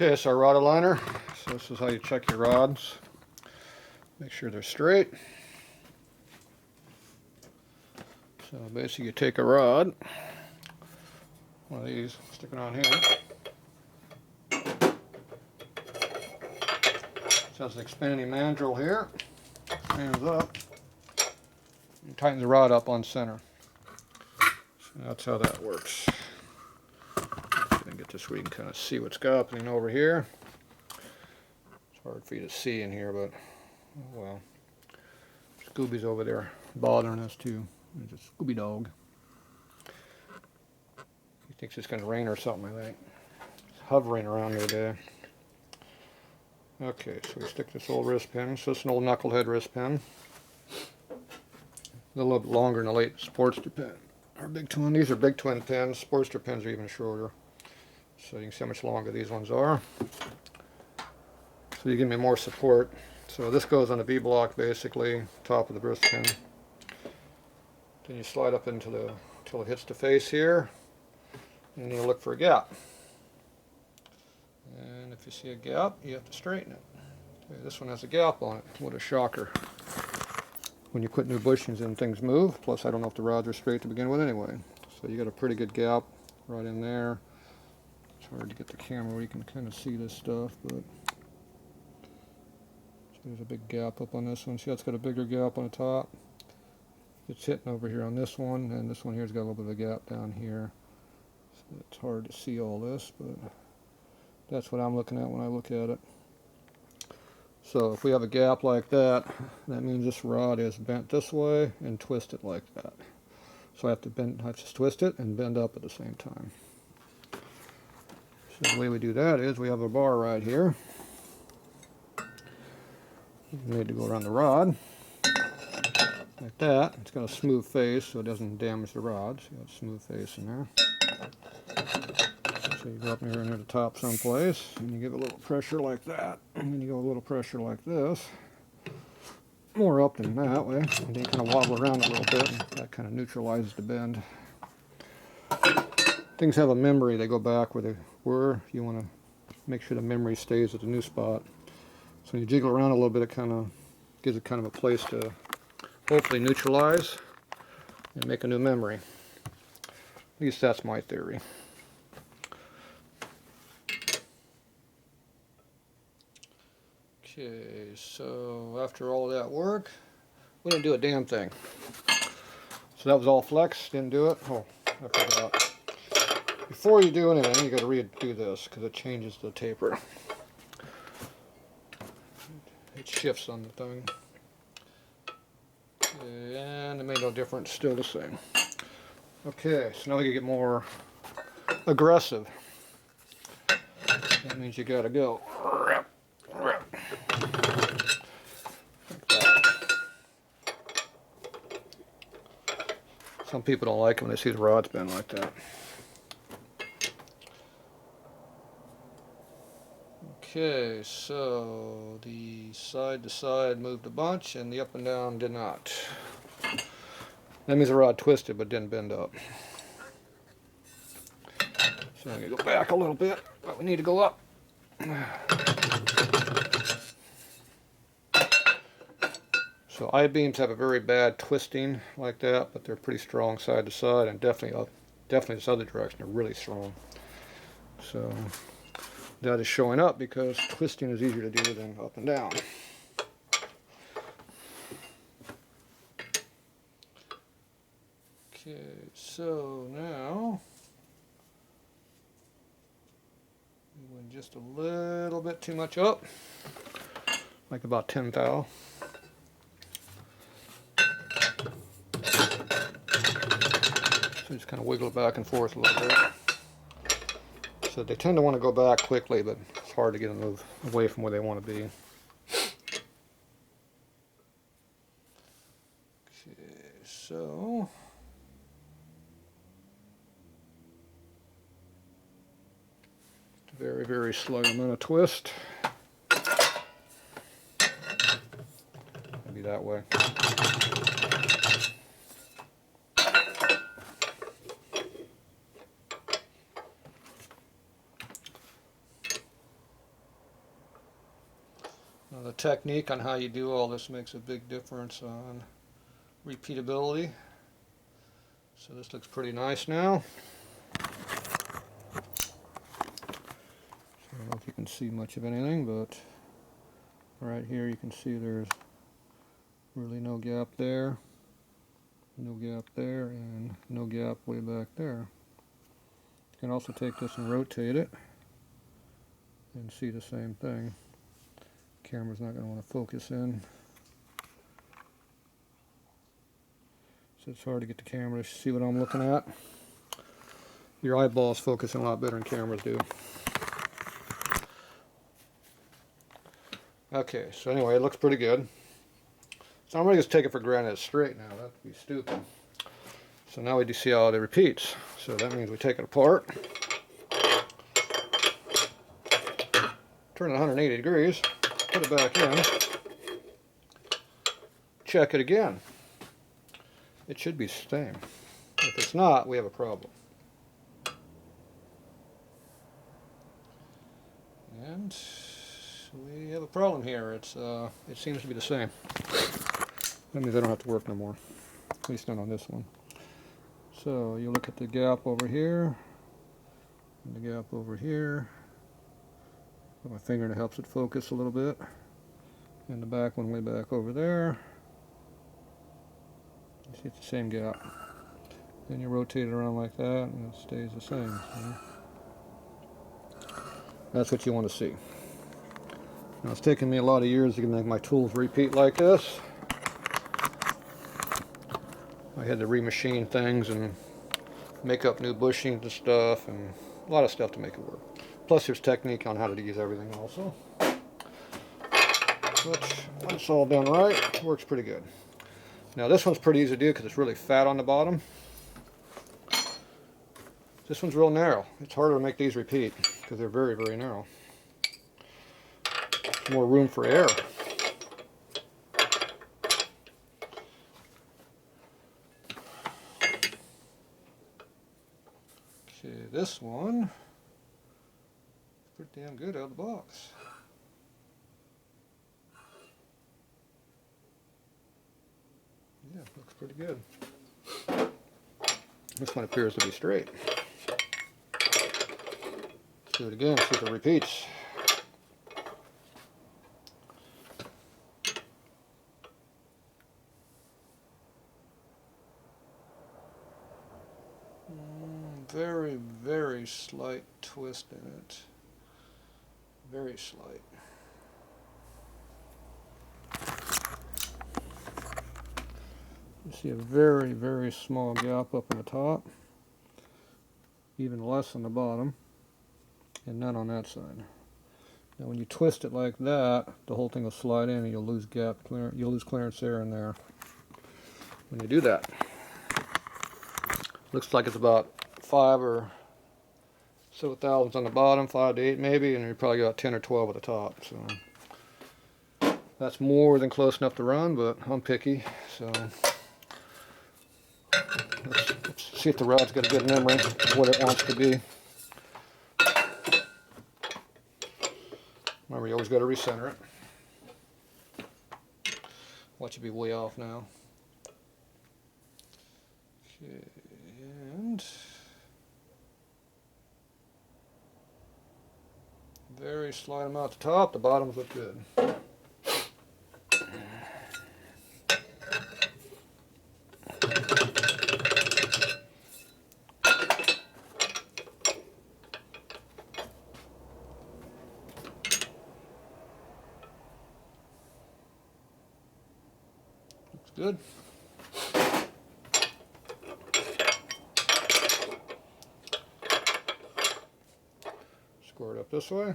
Okay, so our rod aligner. So this is how you check your rods. Make sure they're straight. So basically you take a rod, one of these, stick it on here. It has an expanding mandrel here. Expands up. And tightens the rod up on center. So that's how that works. Get this where you can kind of see what's happening over here. It's hard for you to see in here, but oh well. Scooby's over there bothering us too. There's a Scooby dog. He thinks it's going to rain or something, I think. It's hovering around here today. Okay, so we stick this old wrist pin. So it's an old knucklehead wrist pin. A little bit longer than the late sportster pin. Our big twin. These are big twin pins. Sportster pins are even shorter. So you can see how much longer these ones are. So you give me more support. So this goes on the V-block basically, top of the wrist pin. Then you slide up into the until it hits the face here, and you look for a gap. And if you see a gap, you have to straighten it. Okay, this one has a gap on it. What a shocker! When you put new bushings in, things move. Plus, I don't know if the rods are straight to begin with anyway. So you got a pretty good gap right in there. It's hard to get the camera where you can kind of see this stuff, but so there's a big gap up on this one. See, it's got a bigger gap on the top. It's hitting over here on this one, and this one here's got a little bit of a gap down here. So it's hard to see all this, but that's what I'm looking at when I look at it. So if we have a gap like that, that means this rod is bent this way and twisted like that. So I have to twist it and bend up at the same time. So the way we do that is we have a bar right here. We need to go around the rod like that. It's got a smooth face so it doesn't damage the rods. You got a smooth face in there. So you go up here near the top someplace and you give a little pressure like that, and then you go a little pressure like this. More up than that way. And then you kind of wobble around a little bit, and that kind of neutralizes the bend. Things have a memory, they go back where they were. You want to make sure the memory stays at the new spot. So when you jiggle around a little bit, it kind of gives it kind of a place to hopefully neutralize and make a new memory. At least that's my theory. Okay, so after all of that work, we didn't do a damn thing. So that was all flex, didn't do it. Oh, I forgot. Before you do anything, you got to redo this because it changes the taper. It shifts on the thing. And it made no difference, still the same. Okay, so now we can get more aggressive. That means you got to go. Like that. Some people don't like it when they see the rods bend like that. Okay, so the side to side moved a bunch and the up and down did not. That means the rod twisted but didn't bend up. So I'm going to go back a little bit, but we need to go up. So I-beams have a very bad twisting like that, but they're pretty strong side to side, and definitely this other direction, they're really strong. So that is showing up because twisting is easier to do than up and down. Okay, so now we went just a little bit too much up, like about 10 thou. So just kind of wiggle it back and forth a little bit. So they tend to want to go back quickly, but it's hard to get them to move away from where they want to be. Okay, so very, very slow amount of twist. Maybe that way. The technique on how you do all this makes a big difference on repeatability. So this looks pretty nice now. I don't know if you can see much of anything, but right here you can see there's really no gap there, no gap there, and no gap way back there. You can also take this and rotate it and see the same thing. Camera's not going to want to focus in, so it's hard to get the camera to see what I'm looking at. Your eyeballs focus a lot better than cameras do. Okay, so anyway, it looks pretty good. So I'm going to just take it for granted it's straight now. That'd be stupid. So now we do see how it repeats. So that means we take it apart, turn it 180 degrees, put it back in, check it again. It should be the same. If it's not, we have a problem. And we have a problem here. It seems to be the same. That means I don't have to work no more. At least not on this one. So you look at the gap over here, and the gap over here. Put my finger and it helps it focus a little bit. And the back one way back over there. You see it's the same gap. Then you rotate it around like that and it stays the same. So that's what you want to see. Now it's taken me a lot of years to make my tools repeat like this. I had to remachine things and make up new bushings and stuff, and a lot of stuff to make it work. Plus there's technique on how to use everything also. But when it's all done right, it works pretty good. Now this one's pretty easy to do because it's really fat on the bottom. This one's real narrow. It's harder to make these repeat because they're very, very narrow. More room for error. Okay, this one, pretty damn good out of the box. Yeah, looks pretty good. This one appears to be straight. Let's do it again, see if it repeats. Very, very slight twist in it. Very slight. You see a very, very small gap up on the top. Even less on the bottom. And none on that side. Now when you twist it like that, the whole thing will slide in and you'll lose you'll lose clearance there and there. When you do that. Looks like it's about 5 or so thousandths on the bottom, 5 to 8 maybe, and you probably got 10 or 12 at the top. So that's more than close enough to run, but I'm picky. So let's see if the rod's got a good memory of what it wants to be. Remember, you always got to recenter it. Watch it be way off now. Okay, and very slight amount at the top. The bottoms look good. Looks good. Score it up this way.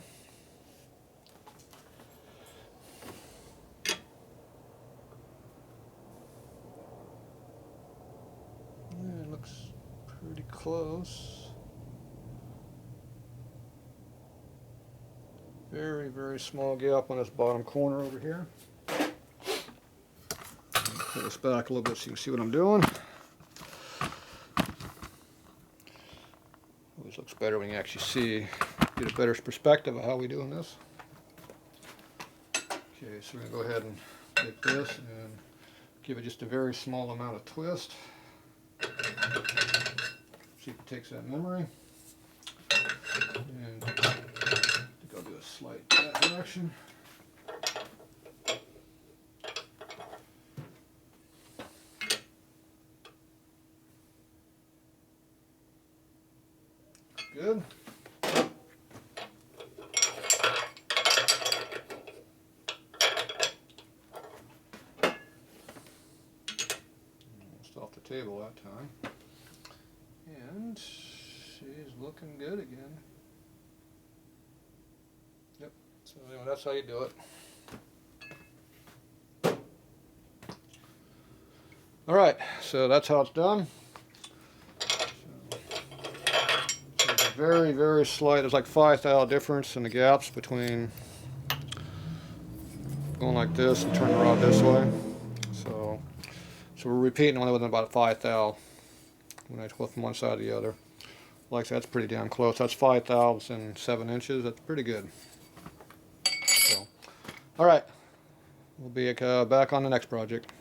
Yeah, it looks pretty close. Very, very small gap on this bottom corner over here. Pull this back a little bit so you can see what I'm doing. Always looks better when you actually see, get a better perspective of how we're doing this. Okay, so we're going to go ahead and take this and give it just a very small amount of twist. See if it takes that memory. And I think I'll do a slight that direction. Good. Almost off the table that time. And she's looking good again. Yep. So anyway, that's how you do it. All right. So that's how it's done. Very, very slight. There's like 5 thou difference in the gaps between going like this and turning the rod this way. So we're repeating only within about 5 thou when I flip from one side to the other. Like I said, that's pretty damn close. That's 5 thou in 7 inches. That's pretty good. So, all right, we'll be back on the next project.